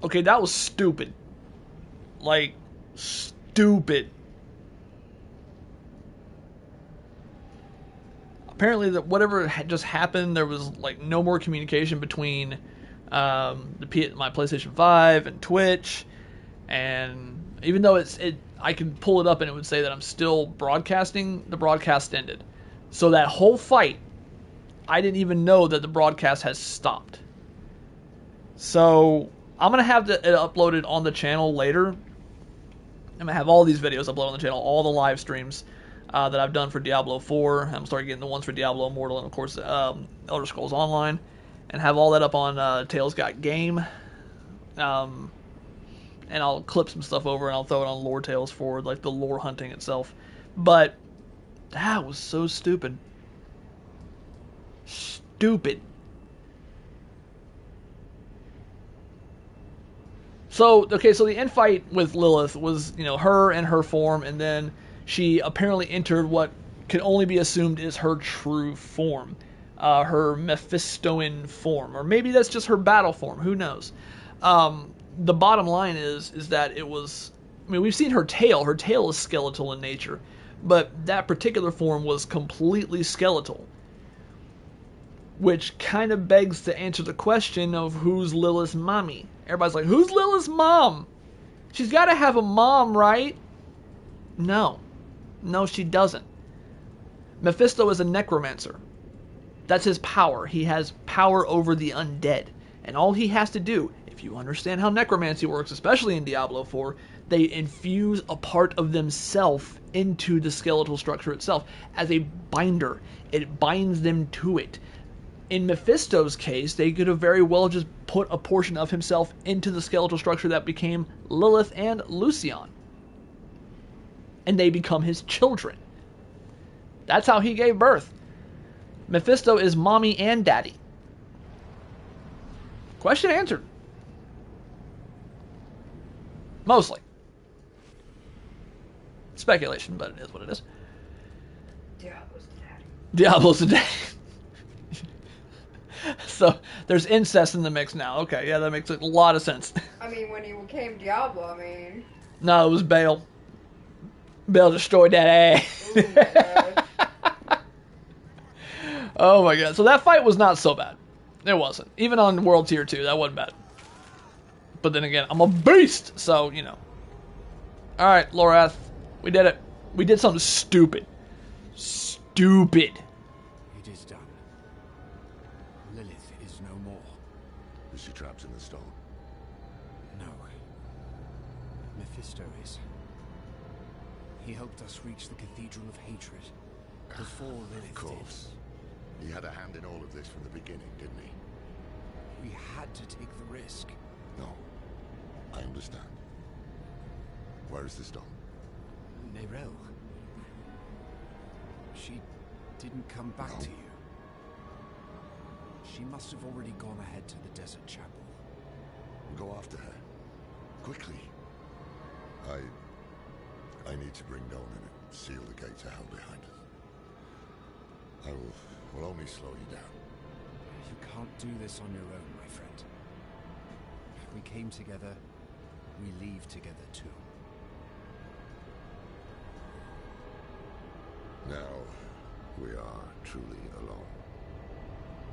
Okay, that was stupid. Like, stupid. Apparently, that whatever had just happened, there was like no more communication between my PlayStation 5 and Twitch, and even though I can pull it up and it would say that I'm still broadcasting, the broadcast ended. So that whole fight, I didn't even know that the broadcast has stopped. So I'm gonna have it uploaded on the channel later. I'm gonna have all these videos uploaded on the channel, all the live streams that I've done for Diablo 4. I'm starting getting the ones for Diablo Immortal and of course Elder Scrolls Online, and have all that up on Tales Got Game. And I'll clip some stuff over and I'll throw it on Lore Tales for like the lore hunting itself. But that was so stupid. Stupid. So the infight with Lilith was, her and her form, and then she apparently entered what can only be assumed is her true form, her Mephistoan form, or maybe that's just her battle form. Who knows? The bottom line is that it was. I mean, we've seen her tail. Her tail is skeletal in nature, but that particular form was completely skeletal, which kind of begs to answer the question of who's Lilith's mommy. Everybody's like, who's Lilith's mom? She's got to have a mom, right? No, she doesn't. Mephisto is a necromancer. That's his power. He has power over the undead, and all he has to do, if you understand how necromancy works, especially in Diablo 4, they infuse a part of themselves into the skeletal structure itself as a binder. It binds them to it. In Mephisto's case, they could have very well just put a portion of himself into the skeletal structure that became Lilith and Lucian. And they become his children. That's how he gave birth. Mephisto is mommy and daddy. Question answered. Mostly. Speculation, but it is what it is. Diablo's the daddy. Diablo's the daddy. So there's incest in the mix now. Okay, yeah, that makes a lot of sense. I mean, when he became Diablo, I mean... No, it was Baal. Baal destroyed that ass. Ooh, Oh my god. So that fight was not so bad. It wasn't. Even on World Tier 2, that wasn't bad. But then again, I'm a beast, so, Alright, Lorath. We did it. We did something stupid. Stupid. It is done. Lilith is no more. Is she trapped in the stone? No. Mephisto is. He helped us reach the Cathedral of Hatred before Lilith Of course. He had a hand in all of this from the beginning, didn't he? did. We had to take the risk. No. I understand. Where is the stone? Nerel. She didn't come back to you. She must have already gone ahead to the desert chapel. Go after her. Quickly. I need to bring Dolan in and seal the gates of hell behind us. I will only slow you down. You can't do this on your own, my friend. We came together, we leave together too. Now, we are truly alone.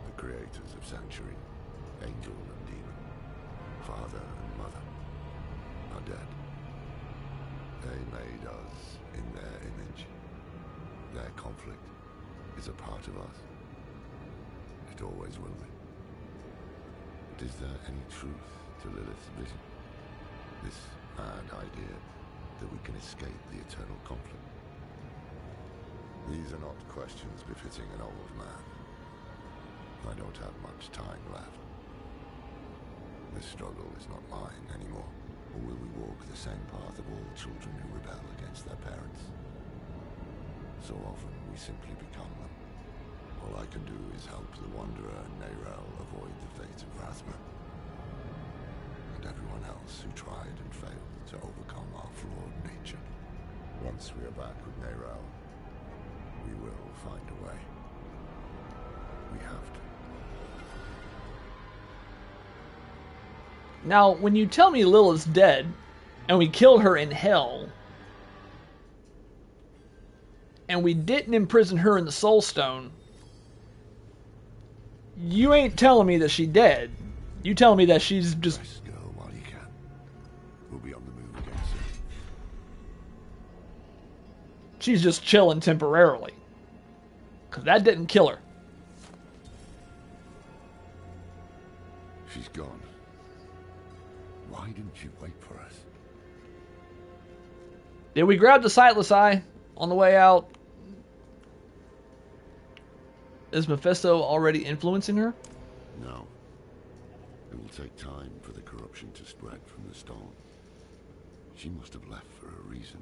The creators of Sanctuary, angel and demon, father and mother, are dead. They made us in their image. Their conflict is a part of us. It always will be. But is there any truth to Lilith's vision? This mad idea that we can escape the eternal conflict? These are not questions befitting an old man. I don't have much time left. This struggle is not mine anymore. Or will we walk the same path of all children who rebel against their parents? So often we simply become them. All I can do is help the Wanderer and Nerel avoid the fate of Rathma. And everyone else who tried and failed to overcome our flawed nature. Once we are back with Nerel, we will find a way. We have to. Now, when you tell me Lilith's dead, and we killed her in hell, and we didn't imprison her in the Soul Stone, you ain't telling me that she's dead. You telling me that she's just... Rest, girl, while you can. We'll be on the move again soon. she's just chilling temporarily. Because that didn't kill her. She's gone. Why didn't you wait for us? Did we grab the sightless eye on the way out? Is Mephisto already influencing her? No. It will take time for the corruption to spread from the stone. She must have left for a reason.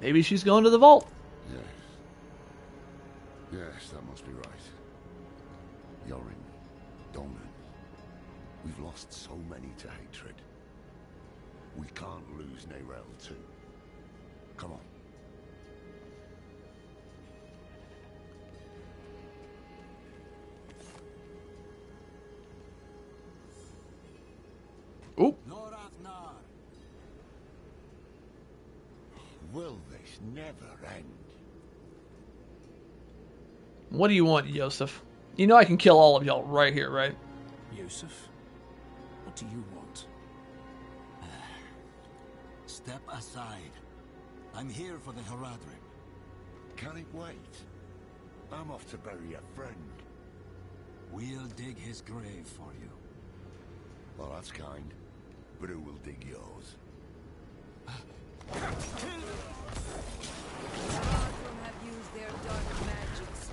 Maybe she's going to the vault. Yes. Yes, that must be right. Yorin, Donan. We've lost so many to hatred. We can't lose Neyrel too. Come on. Oop. Will this never end? What do you want, Yosef? You know I can kill all of y'all right here, right? Yusuf, what do you want? Step aside. I'm here for the Haradrim. Can it wait? I'm off to bury a friend. We'll dig his grave for you. Well, that's kind. But who will dig yours? Haradrim have used their dark magics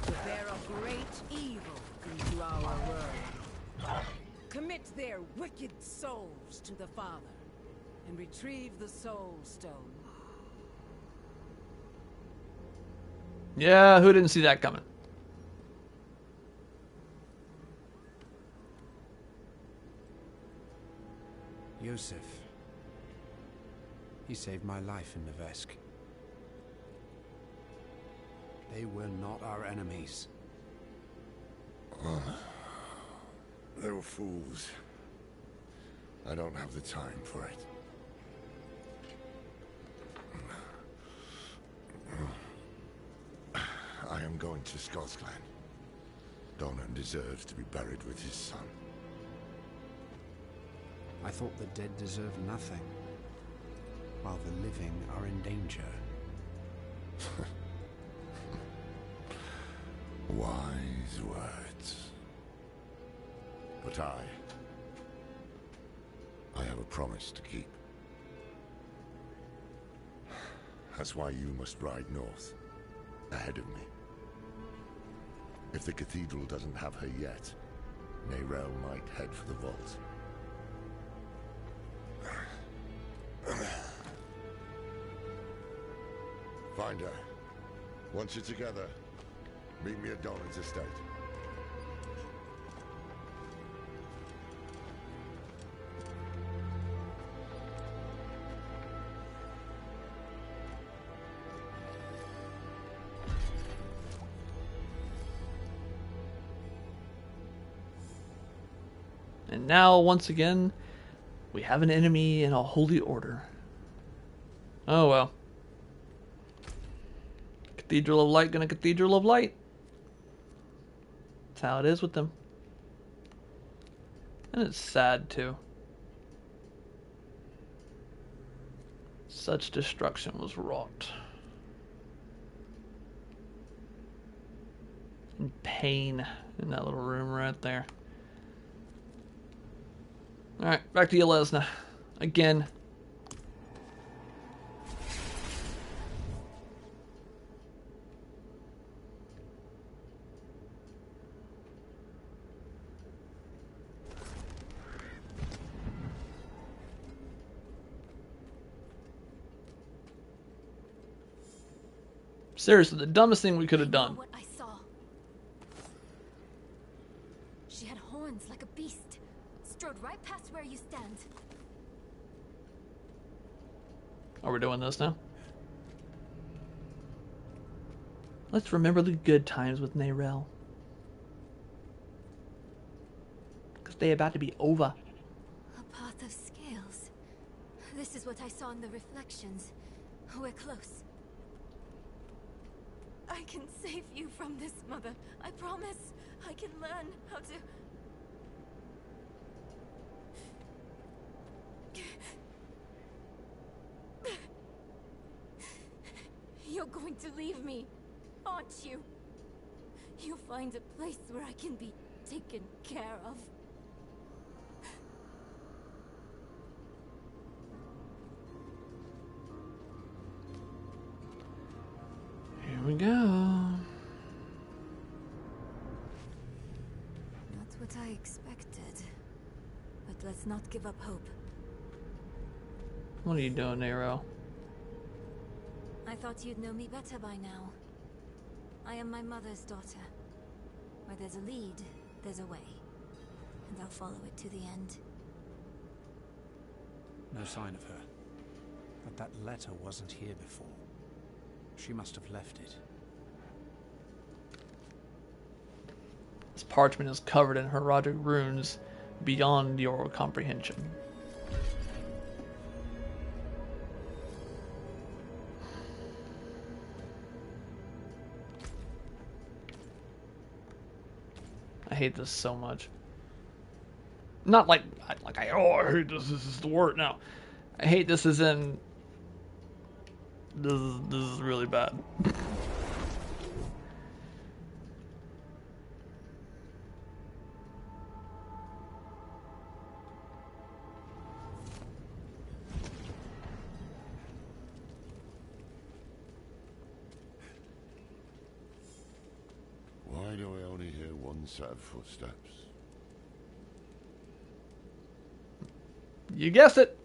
to bear a great evil into our world. Commit their wicked souls to the Father and retrieve the Soul Stone. Yeah, who didn't see that coming? Yusuf. He saved my life in Nevesk. They were not our enemies. They were fools. I don't have the time for it. I am going to Scotsclan. Donan deserves to be buried with his son. I thought the dead deserved nothing, while the living are in danger. Wise words. But I have a promise to keep. That's why you must ride north, ahead of me. If the cathedral doesn't have her yet, Neyrel might head for the vault. Find her. Once you're together, meet me at Donan's estate. And now, once again, we have an enemy in a holy order. Oh well. Cathedral of Light gonna Cathedral of Light. That's how it is with them. And it's sad too. Such destruction was wrought. And pain in that little room right there. Alright, back to Yelesna. Again. Seriously, the dumbest thing we could have done. What I saw. She had horns like a beast. Strode right past where you stand. Are we doing this now? Let's remember the good times with Neyrel. because they're about to be over. A path of scales. This is what I saw in the reflections. We're close. I can save you from this, Mother. I promise. I can learn how to... You're going to leave me, aren't you? You'll find a place where I can be taken care of. Here we go. Not what I expected. But let's not give up hope. What are you doing, Nero? I thought you'd know me better by now. I am my mother's daughter. Where there's a lead, there's a way. And I'll follow it to the end. No sign of her. But that letter wasn't here before. She must have left it. This parchment is covered in heraldic runes beyond your comprehension. I hate this so much. Not like I hate this. This is the word. No, I hate this as in this is really bad. Why do I only hear one set of footsteps? You guessed it.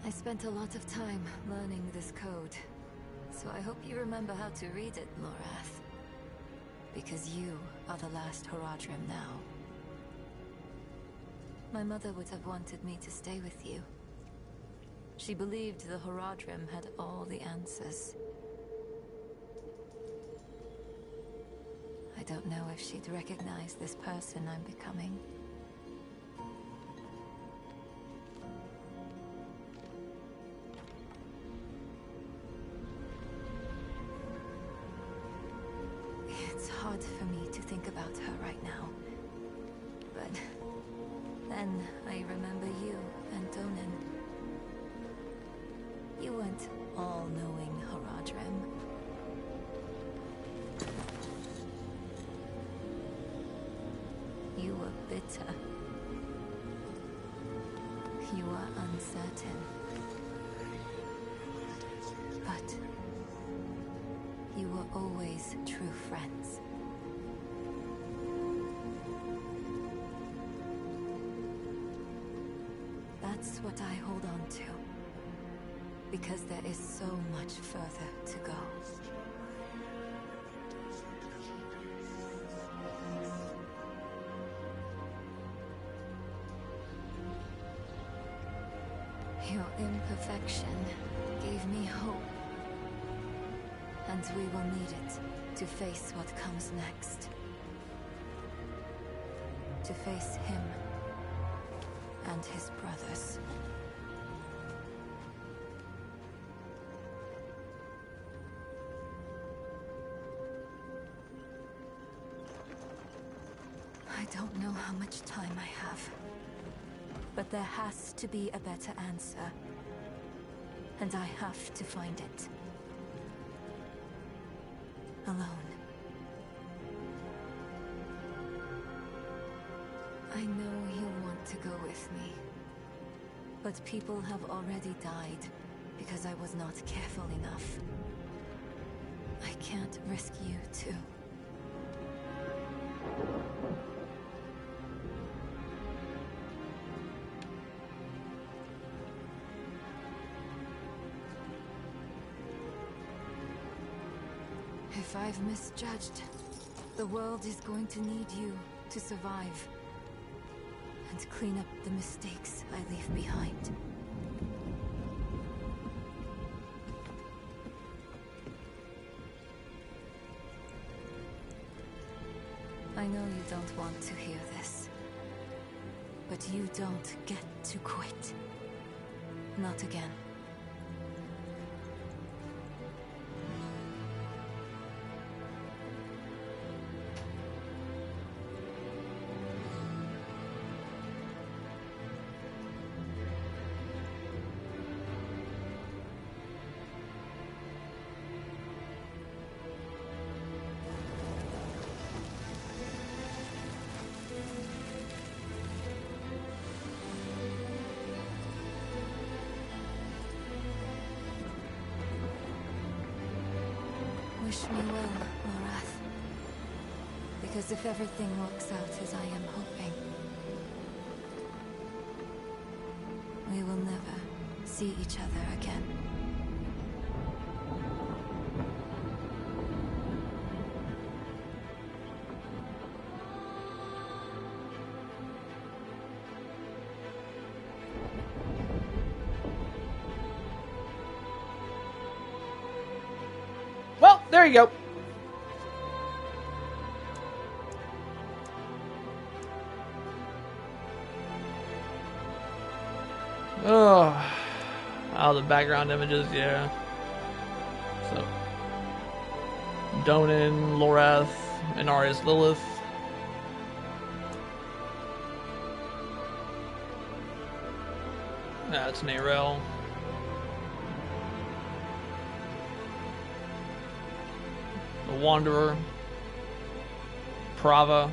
I spent a lot of time learning this code, so I hope you remember how to read it, Lorath. Because you are the last Horadrim now. My mother would have wanted me to stay with you. She believed the Horadrim had all the answers. I don't know if she'd recognize this person I'm becoming. It's hard for me to think about her right now. But then I remember you and Donan. You weren't all-knowing Horadrim. You were bitter. You were uncertain. But you were always true friends. That's what I hold on to. Because there is so much further to go. Your imperfection gave me hope. And we will need it to face what comes next. To face him and his brothers. I don't know how much time I have. But there has to be a better answer. And I have to find it. Alone. I know you want to go with me. But people have already died because I was not careful enough. I can't risk you too. if I've misjudged, the world is going to need you to survive and clean up the mistakes I leave behind. I know you don't want to hear this, but you don't get to quit. Not again. Wish me well, Morath. Because if everything works out as I am hoping, we will never see each other again. Well, there you go. Oh, the background images, yeah. So, Donan, Lorath, Inarius Lilith. That's Narel. The Wanderer. Prava.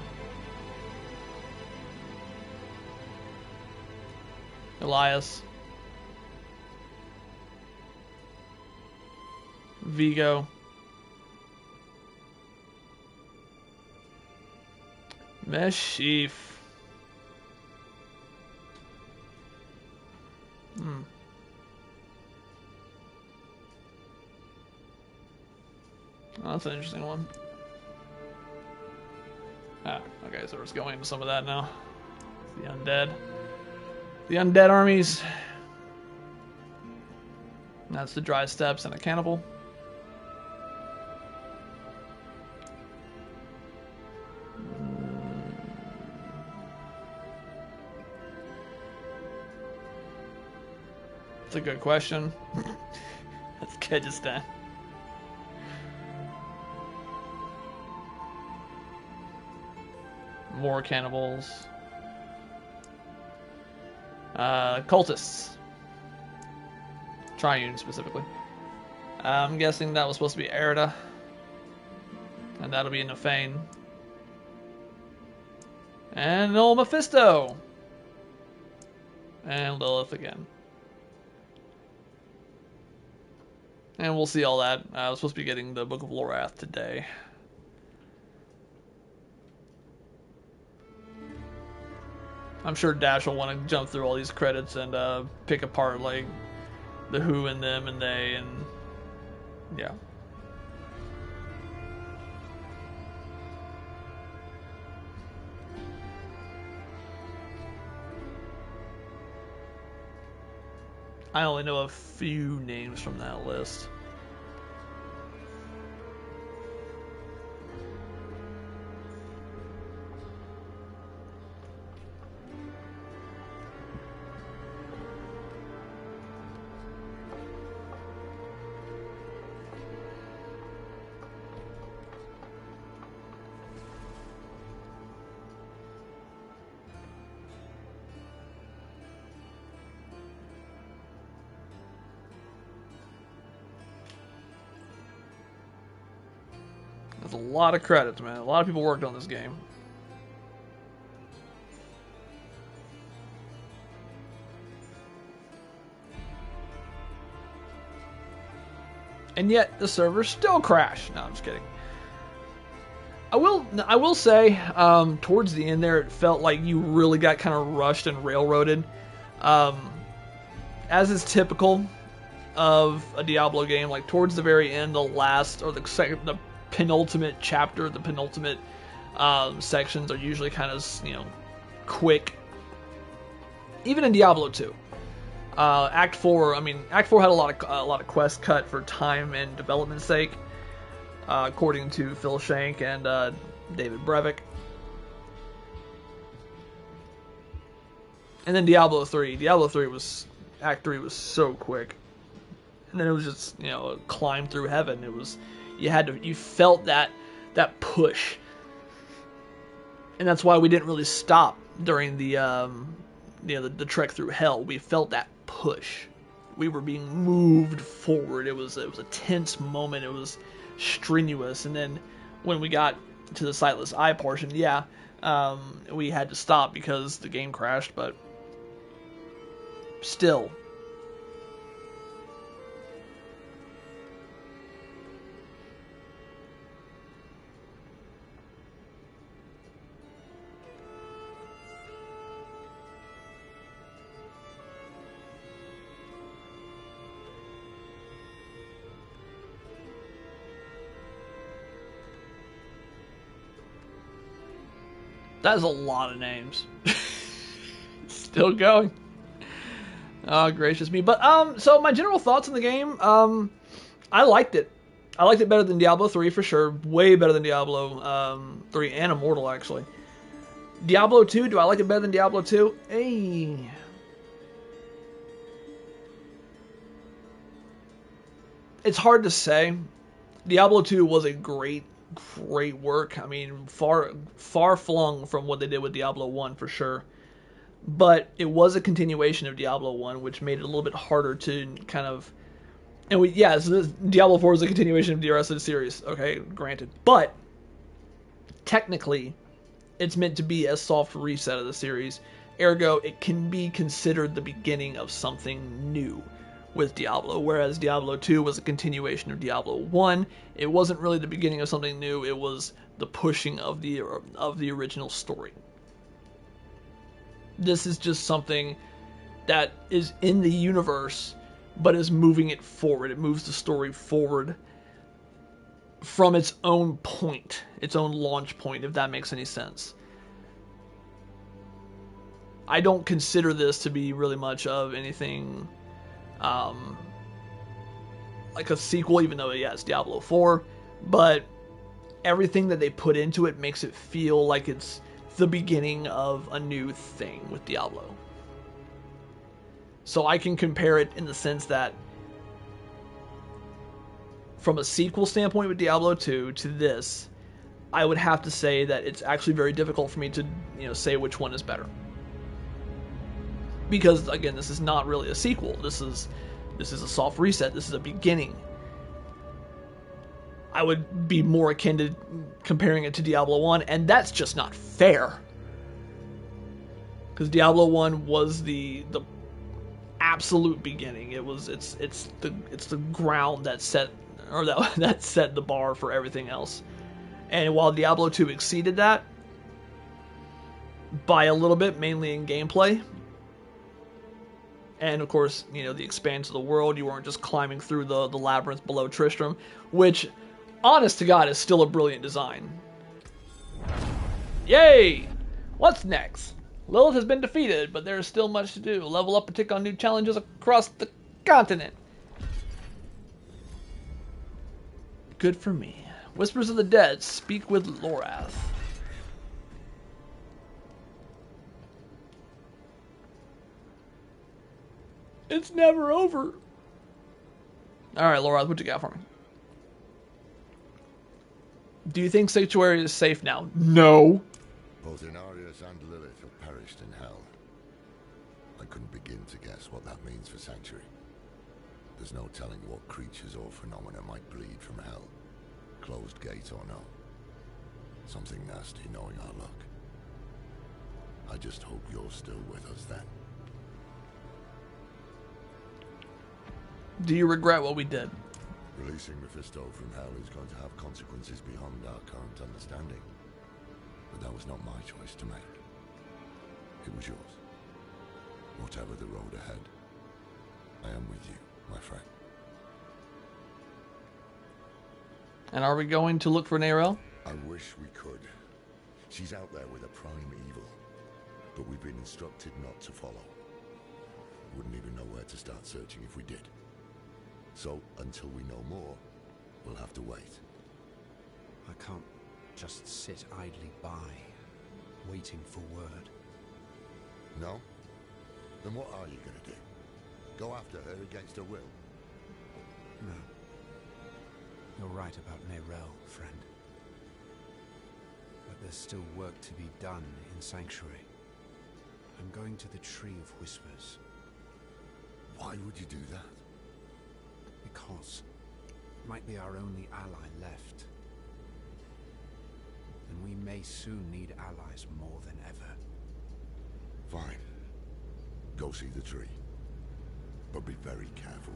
Elias. Vigo. Meshif. Oh, that's an interesting one. Ah, okay, so we're just going into some of that now. The undead. The undead armies. That's the dry steppes and a cannibal. That's a good question. That's Kyrgyzstan. More cannibals. Cultists. Triune specifically. I'm guessing that was supposed to be Erida. And that'll be Nefane. And old Mephisto. And Lilith again. And we'll see all that. I was supposed to be getting the Book of Lorath today. I'm sure Dash will want to jump through all these credits and pick apart like the who and them and they and yeah. I only know a few names from that list. That's a lot of credits, man. A lot of people worked on this game. And yet the server still crashed. No, I'm just kidding. I will say, towards the end there, it felt like you really got kind of rushed and railroaded. As is typical of a Diablo game, like towards the very end, the last or the penultimate chapter, the penultimate sections are usually kind of, you know, quick. Even in Diablo 2. Act 4, I mean, Act 4 had a lot of quests cut for time and development's sake, according to Phil Shank and David Brevik. And then Diablo 3. Act 3 was so quick. And then it was just, you know, a climb through heaven. It was, you felt that push. And that's why we didn't really stop during the, you know, the trek through hell. We felt that push. We were being moved forward. It was a tense moment. It was strenuous. And then when we got to the Sightless Eye portion, yeah, we had to stop because the game crashed, but still. That is a lot of names. Still going. Oh, gracious me. But, so my general thoughts on the game, I liked it. I liked it better than Diablo 3 for sure. Way better than Diablo 3 and Immortal, actually. Diablo 2, do I like it better than Diablo 2? Hey. It's hard to say. Diablo 2 was a great work. I mean, far flung from what they did with Diablo 1 for sure. But it was a continuation of Diablo 1, which made it a little bit harder to kind of... And so Diablo 4 is a continuation of the rest of the series, okay, granted. But, technically, it's meant to be a soft reset of the series. Ergo, it can be considered the beginning of something new with Diablo, whereas Diablo 2 was a continuation of Diablo 1. It wasn't really the beginning of something new, it was the pushing of the original story. This is just something that is in the universe, but is moving it forward. It moves the story forward from its own point, its own launch point, if that makes any sense. I don't consider this to be really much of anything like a sequel, even though, yeah, it's Diablo 4, but everything that they put into it makes it feel like it's the beginning of a new thing with Diablo. So I can compare it in the sense that from a sequel standpoint with Diablo 2 to this, I would have to say that it's actually very difficult for me to, you know, say which one is better. Because, again, this is not really a sequel. This is a soft reset. This is a beginning. I would be more akin to comparing it to Diablo 1, and that's just not fair. Because Diablo 1 was the absolute beginning. It's the ground that set that set the bar for everything else. And while Diablo 2 exceeded that by a little bit, mainly in gameplay, and of course, you know, the expanse of the world, you weren't just climbing through the labyrinth below Tristram, which, honest to God, is still a brilliant design. Yay! What's next? Lilith has been defeated, but there is still much to do. Level up and take on new challenges across the continent. Good for me. Whispers of the Dead, speak with Lorath. It's never over. Alright, Lorath, what you got for me? Do you think Sanctuary is safe now? No. Both Inarius and Lilith have perished in hell. I couldn't begin to guess what that means for Sanctuary. There's no telling what creatures or phenomena might bleed from hell. Closed gate or no. Something nasty knowing our luck. I just hope you're still with us then. Do you regret what we did? Releasing Mephisto from hell is going to have consequences beyond our current understanding. But that was not my choice to make. It was yours. Whatever the road ahead, I am with you, my friend. And are we going to look for Narelle? I wish we could. She's out there with a prime evil, but we've been instructed not to follow. Wouldn't even know where to start searching if we did. So, until we know more, we'll have to wait. I can't just sit idly by, waiting for word. No? Then what are you gonna do? Go after her against her will? No. You're right about Narelle, friend. But there's still work to be done in Sanctuary. I'm going to the Tree of Whispers. Why would you do that? Because it might be our only ally left. And we may soon need allies more than ever. Fine. Go see the tree. But be very careful.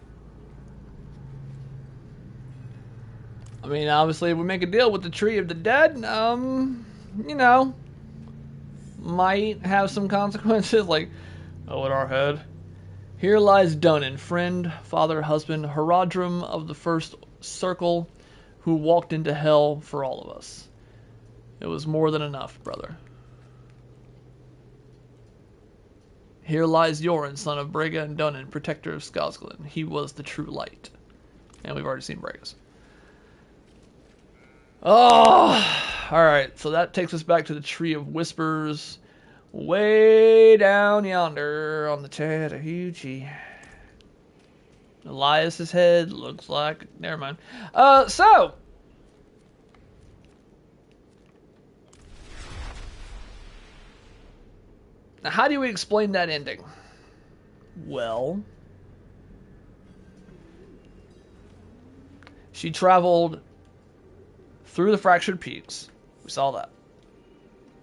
I mean, obviously, if we make a deal with the Tree of the Dead, you know, might have some consequences, like, oh, at our head. Here lies Donan, friend, father, husband, Herodrum of the First Circle, who walked into hell for all of us. It was more than enough, brother. Here lies Yoren, son of Brega and Donan, protector of Skosglen. He was the true light. And we've already seen Brega's. Oh! Alright, so that takes us back to the Tree of Whispers. Way down yonder on the Chattahoochee. Elias's head looks like... Never mind. So... Now, how do we explain that ending? Well... She traveled through the Fractured Peaks. We saw that.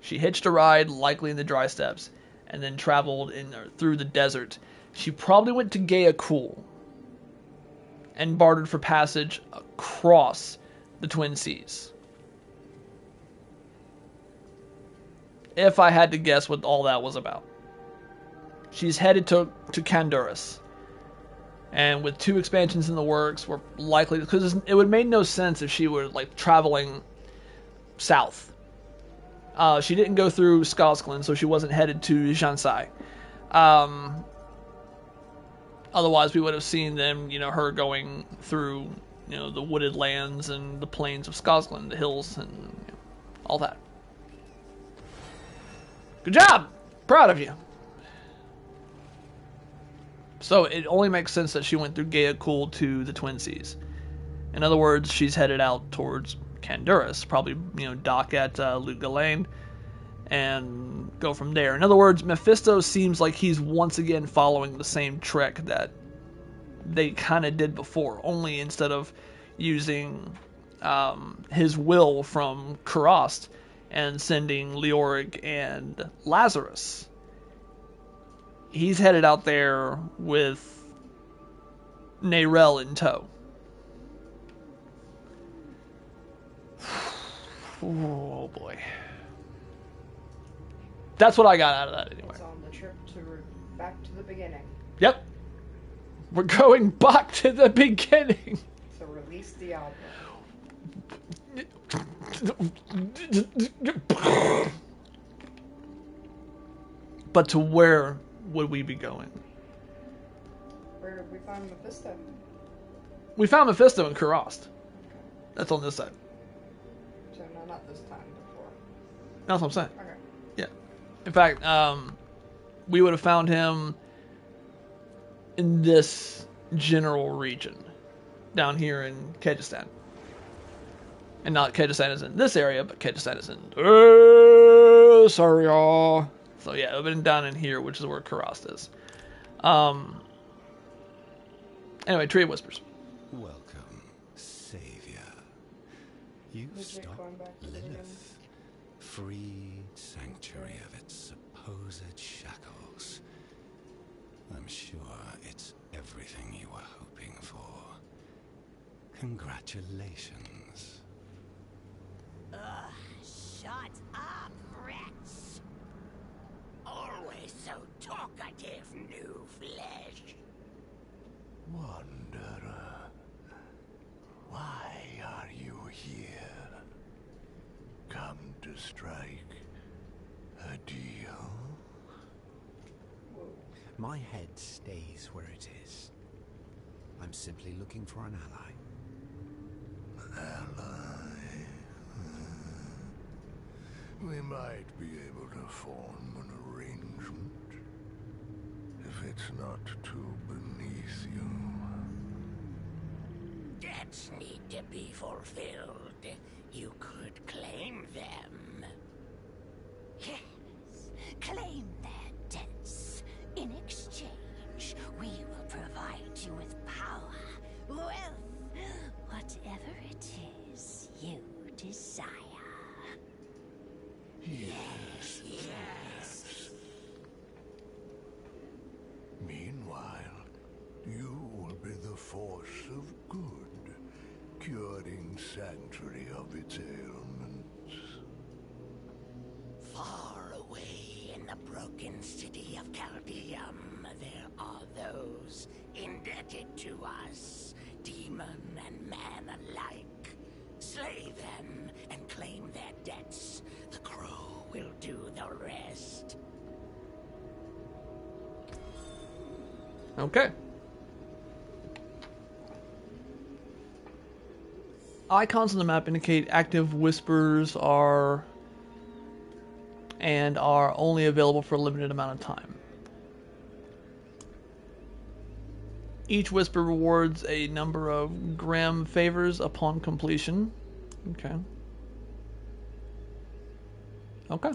She hitched a ride, likely in the dry steppes, and then traveled through the desert. She probably went to Gaia-Kul and bartered for passage across the Twin Seas. If I had to guess what all that was about. She's headed to Kandurus. And with 2 expansions in the works, we're likely... Because it would make no sense if she were like traveling south. She didn't go through Skosglen, so she wasn't headed to Jansai. Otherwise, we would have seen them, her going through, the wooded lands and the plains of Skosglen, the hills, and all that. Good job! Proud of you. So it only makes sense that she went through Gaia-Kul to the Twin Seas. In other words, she's headed out towards Kandurus, probably, dock at Lut Ghilain, and go from there. In other words, Mephisto seems like he's once again following the same trick that they kind of did before, only instead of using his will from Kurast and sending Leoric and Lazarus. He's headed out there with Narelle in tow. Oh boy. That's what I got out of that anyway. It's on the trip back to the beginning. Yep. We're going back to the beginning. So release the album. But to where would we be going? Where did we find Mephisto? We found Mephisto in Kurast. That's on this side. So no, not this time, before. That's what I'm saying. Okay. Yeah. In fact, we would have found him in this general region. Down here in Kyrgyzstan. And not Kyrgyzstan is in this area, but Kyrgyzstan is in... sorry, y'all. So yeah, it would have been down in here, which is where Kurast is. Anyway, Tree of Whispers. Welcome, Savior. You've stopped Lilith, freed Sanctuary of its supposed shackles. I'm sure it's everything you were hoping for. Congratulations. Shut up, Rex. Always so talkative, new flesh. Wanderer, why are you you're here. Come to strike a deal? My head stays where it is. I'm simply looking for an ally. Ally? We might be able to form an arrangement. If it's not too beneath you. Debts need to be fulfilled. You could claim them. Yes, claim their debts. In exchange, we will provide you with power, wealth, whatever it is you desire. Yes, yes. Meanwhile, you will be the force of good, curing Sanctuary of its ailments. Far away in the broken city of Caldeum, there are those indebted to us, demon and man alike. Slay them and claim their debts. The crow will do the rest. Okay. Icons on the map indicate active whispers are only available for a limited amount of time. Each whisper rewards a number of grim favors upon completion. Okay. Okay.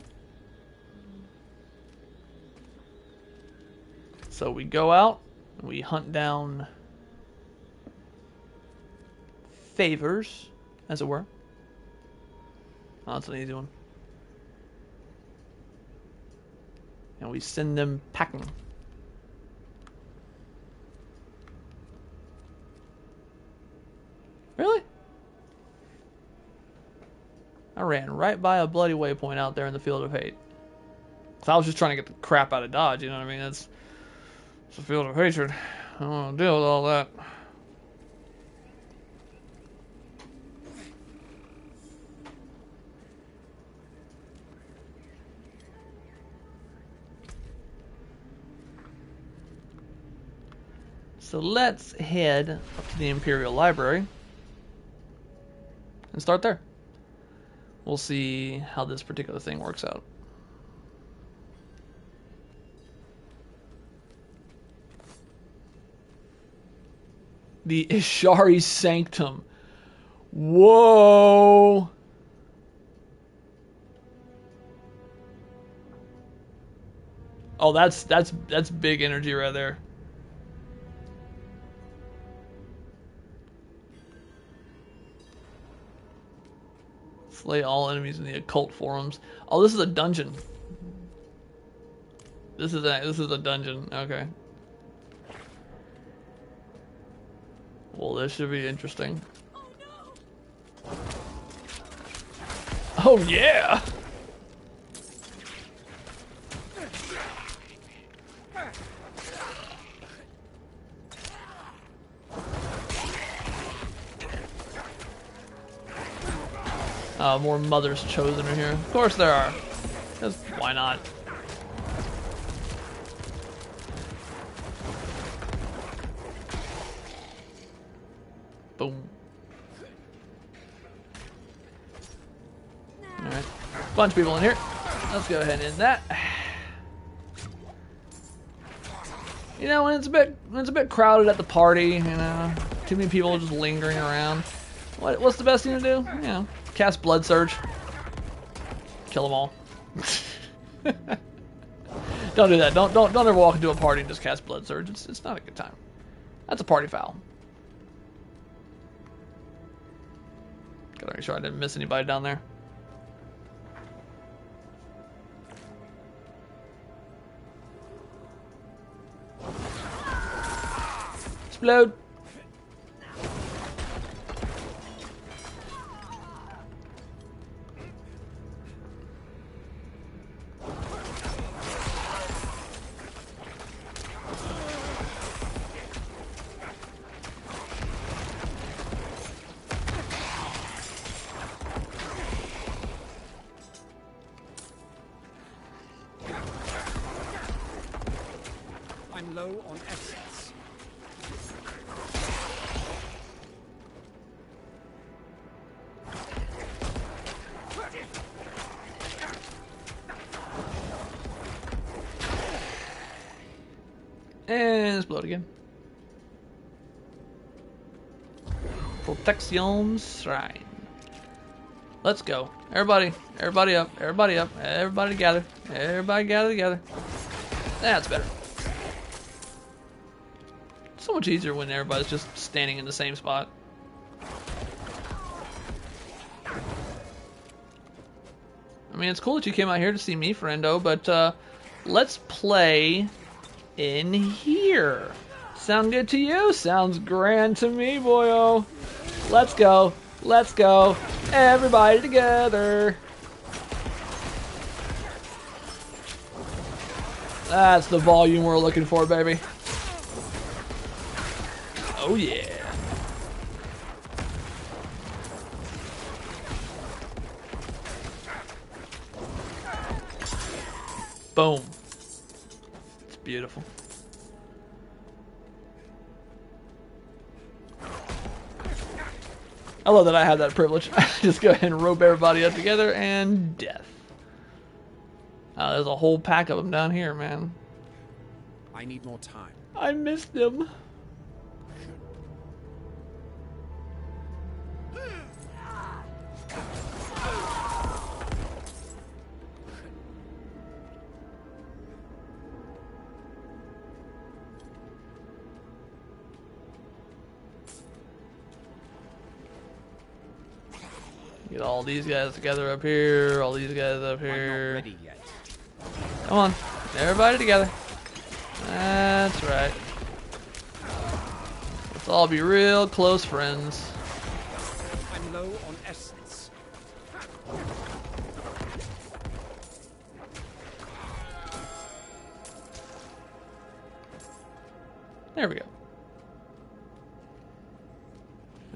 So we go out, we hunt down favors, as it were. Oh, that's an easy one. And we send them packing. Really? I ran right by a bloody waypoint out there in the field of hate. So I was just trying to get the crap out of Dodge, you know what I mean? It's a field of hatred. I don't want to deal with all that. So let's head up to the Imperial Library and start there. We'll see how this particular thing works out. The Ishari Sanctum. Whoa! Oh, that's big energy right there. Slay all enemies in the occult forums. Oh, this is a dungeon. This is a dungeon. Okay. Well, this should be interesting. Oh yeah! More mothers chosen are here. Of course there are. Because why not? Boom. Alright. Bunch of people in here. Let's go ahead and end that. You know, when it's a bit crowded at the party, you know, too many people just lingering around. What's the best thing to do? You know, cast Blood Surge. Kill them all. Don't do that. Don't ever walk into a party and just cast Blood Surge. It's not a good time. That's a party foul. Gotta make sure I didn't miss anybody down there. Explode. essence. And explode again. Protection Shrine. Let's go. Everybody up, everybody up, everybody together. Everybody gather together. That's better. So much easier when everybody's just standing in the same spot. I mean, it's cool that you came out here to see me, friendo, but let's play in here. Sound good to you? Sounds grand to me, boyo. Let's go. Let's go. Everybody together. That's the volume we're looking for, baby. Oh, yeah. Boom. It's beautiful. I love that I have that privilege. Just go ahead and rope everybody up together and death. There's a whole pack of them down here, man. I need more time. I missed them. Get all these guys together up here, all these guys up I'm not here. ready yet. Come on, everybody together. That's right. Let's all be real close friends. I'm low on essence. There we go.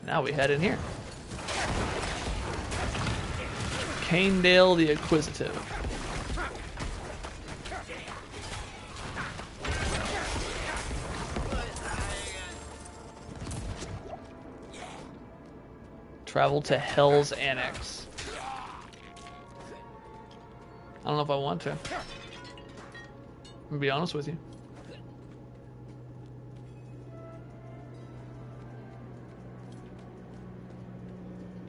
Now we head in here. Canedale the Acquisitive. Travel to Hell's Annex. I don't know if I want to. I'm gonna be honest with you.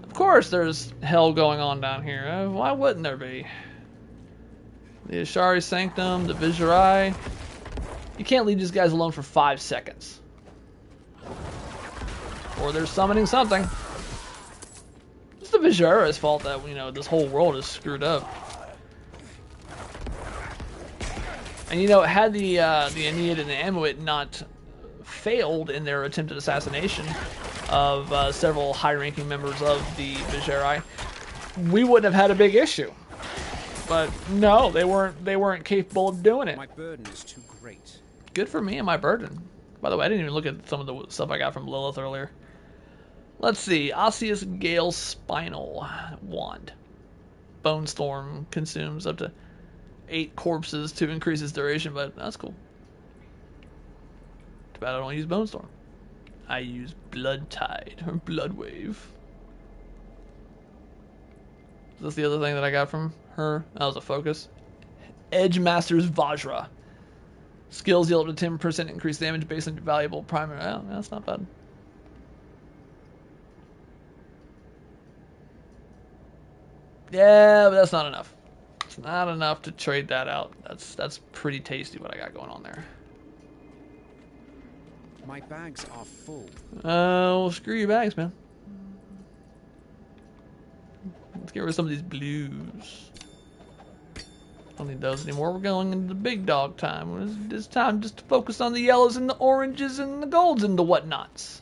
Of course there's hell going on down here. Why wouldn't there be? The Ashari Sanctum, the Viserai. You can't leave these guys alone for 5 seconds. Or they're summoning something. It's the Viserai's fault that, you know, this whole world is screwed up. And you know, had the Aeneid and the Amulet not failed in their attempted assassination of several high-ranking members of the Viserai, we wouldn't have had a big issue. But no, they weren't capable of doing it. My burden is too great. Good for me and my burden. By the way, I didn't even look at some of the stuff I got from Lilith earlier. Let's see. Osseous Gale Spinal Wand. Bone Storm consumes up to 8 corpses to increase its duration, but that's cool. Too bad I don't use Bone Storm. I use Blood Tide or Blood Wave. Is this the other thing that I got from her? That was a focus. Edge Master's Vajra. Skills yield up to 10% increased damage based on valuable primary. Oh, that's not bad. Yeah, but that's not enough. It's not enough to trade that out. That's pretty tasty what I got going on there. My bags are full. Well, screw your bags, man. Let's get rid of some of these blues. Don't need those anymore. We're going into the big dog time. It's time just to focus on the yellows and the oranges and the golds and the whatnots.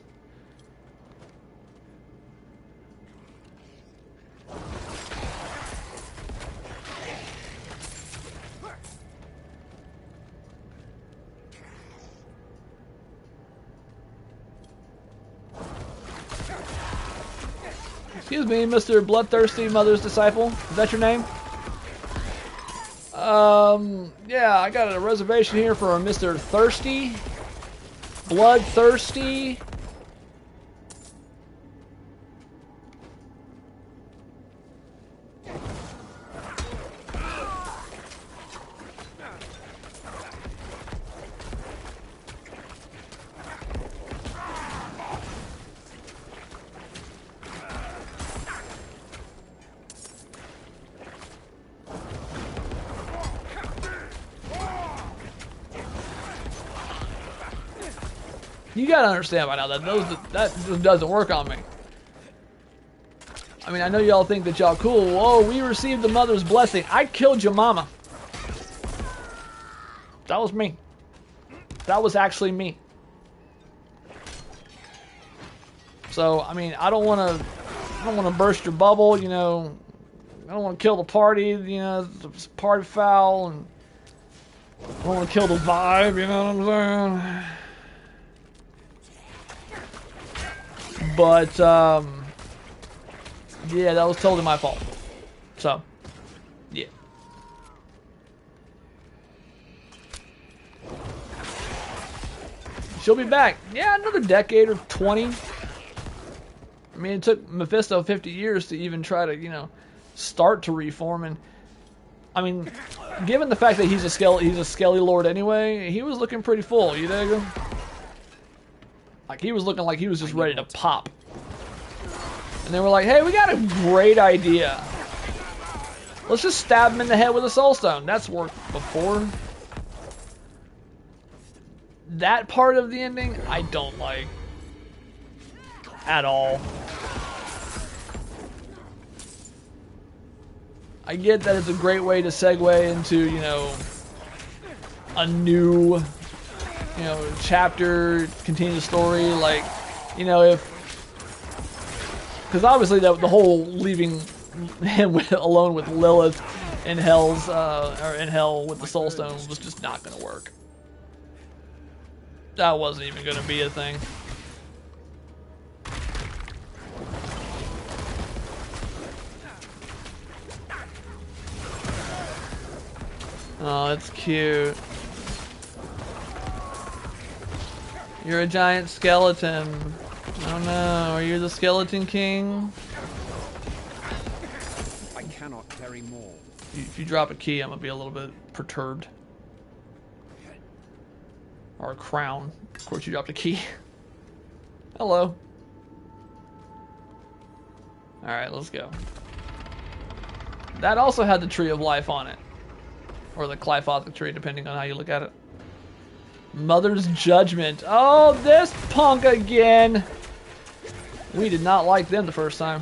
Excuse me, Mr. Bloodthirsty Mother's Disciple. Is that your name? Yeah, I got a reservation here for a Mr. Thirsty. bloodthirsty. You gotta understand by now that that just doesn't work on me. I mean, I know y'all think that y'all cool. Oh, we received the mother's blessing. I killed your mama. That was me. That was actually me. So, I mean, I don't want to burst your bubble, you know. I don't want to kill the party, you know, it's party foul, and I don't want to kill the vibe, you know what I'm saying? But, yeah, that was totally my fault. So, yeah. She'll be back. Yeah, another decade or 20. I mean, it took Mephisto 50 years to even try to, you know, start to reform. And, I mean, given the fact that he's a Skelly Lord anyway, he was looking pretty full, you dig? Like, he was looking like he was just ready to pop. And they were like, hey, we got a great idea. Let's just stab him in the head with a soul stone. That's worked before. That part of the ending, I don't like. At all. I get that it's a great way to segue into, you know, a new, you know, chapter, continue the story, like, you know, if, because obviously the whole leaving him alone with Lilith in Hell's, or in Hell with the Soul Stone was just not going to work. That wasn't even going to be a thing. Oh, that's cute. You're a giant skeleton. Oh no, are you the Skeleton King? I cannot carry more. If you drop a key, I'm gonna be a little bit perturbed. Or a crown. Of course you dropped a key. Hello. Alright, let's go. That also had the Tree of Life on it. Or the Clifothic Tree, depending on how you look at it. Mother's Judgment. Oh, this punk again! We did not like them the first time.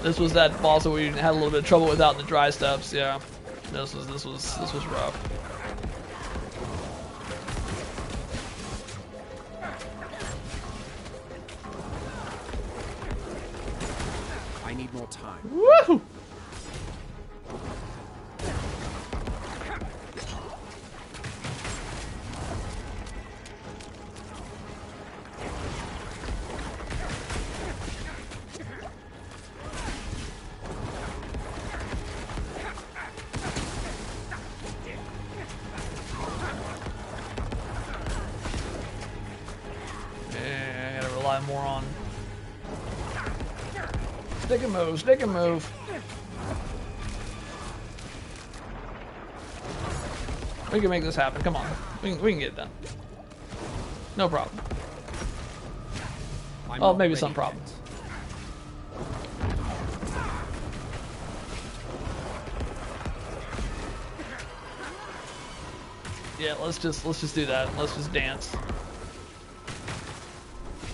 This was that boss that we had a little bit of trouble with out in the dry steppes. Yeah, this was rough. I need more time. Woohoo! Yeah, I gotta rely more on stick and move, stick and move. We can make this happen. Come on, we can get it done. No problem. Oh, maybe some problems. Yeah, let's just do that. Let's just dance.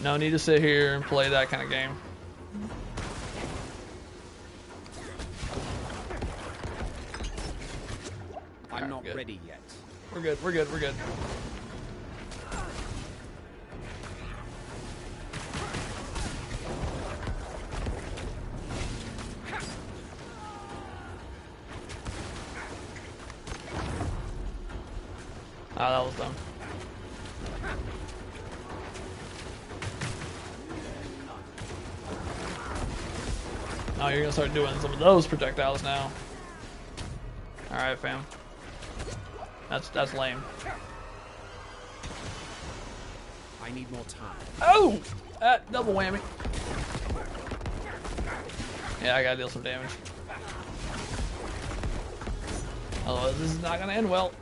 No need to sit here and play that kind of game. I'm not ready yet. We're good, we're good, we're good. Ah, that was dumb. Oh, you're gonna start doing some of those projectiles now. Alright, fam. That's lame. I need more time. Oh! Double whammy. Yeah, I gotta deal some damage. Otherwise, this is not gonna end well.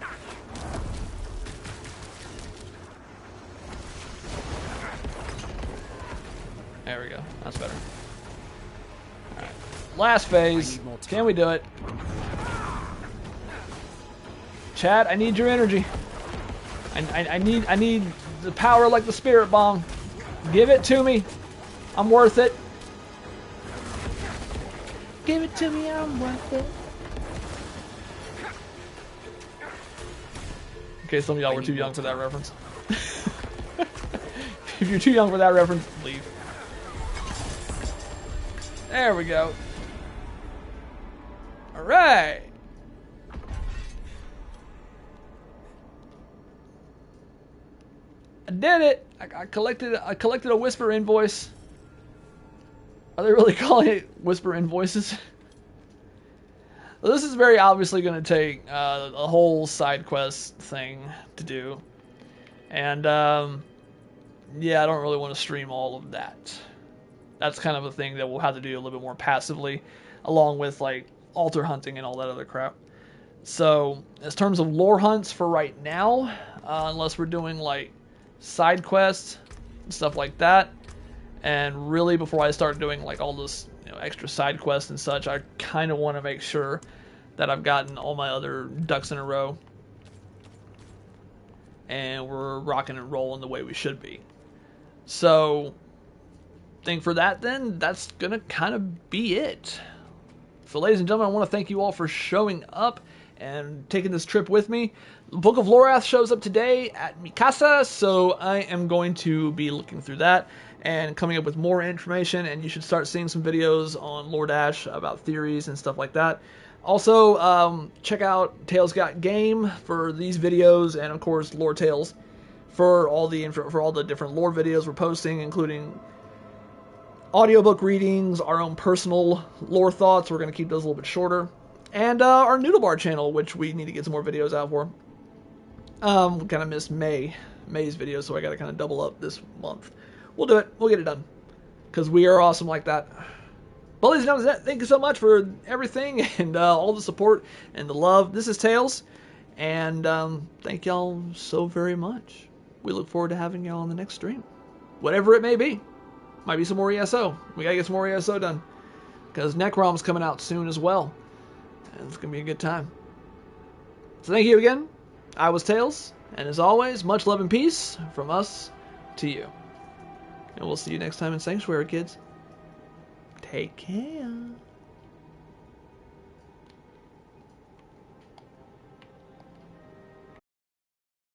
There we go. That's better. Alright. Last phase. Can we do it? Chad, I need your energy. I need the power like the spirit bomb. Give it to me. I'm worth it. Give it to me, I'm worth it. Okay, some of y'all were too young for that reference. If you're too young for that reference, leave. There we go. Alright. I did it. I collected a whisper invoice. Are they really calling it whisper invoices? Well, this is very obviously going to take a whole side quest thing to do. And yeah, I don't really want to stream all of that. That's kind of a thing that we'll have to do a little bit more passively, along with like altar hunting and all that other crap. So, in terms of lore hunts for right now, unless we're doing like side quests and stuff like that, and really before I start doing like all this, you know, extra side quests and such, I kind of want to make sure that I've gotten all my other ducks in a row and we're rocking and rolling the way we should be. So, think for that then, that's gonna kind of be it. So ladies and gentlemen, I want to thank you all for showing up and taking this trip with me. The Book of Lorath shows up today at Mikasa, so I am going to be looking through that and coming up with more information, and you should start seeing some videos on Lore Dash about theories and stuff like that. Also, check out Tales Got Game for these videos, and of course Lore Tales for all the different lore videos we're posting, including audiobook readings, our own personal lore thoughts. We're going to keep those a little bit shorter. And our Noodle Bar channel, which we need to get some more videos out for. We kind of missed May's video, so I got to kind of double up this month. We'll do it. We'll get it done. Because we are awesome like that. But ladies and gentlemen, thank you so much for everything and all the support and the love. This is Tails. And thank y'all so very much. We look forward to having y'all on the next stream. Whatever it may be. Might be some more ESO. We gotta get some more ESO done. Because Necrom's coming out soon as well. And it's gonna be a good time. So thank you again. I was Tails. And as always, much love and peace from us to you. And we'll see you next time in Sanctuary, kids. Take care.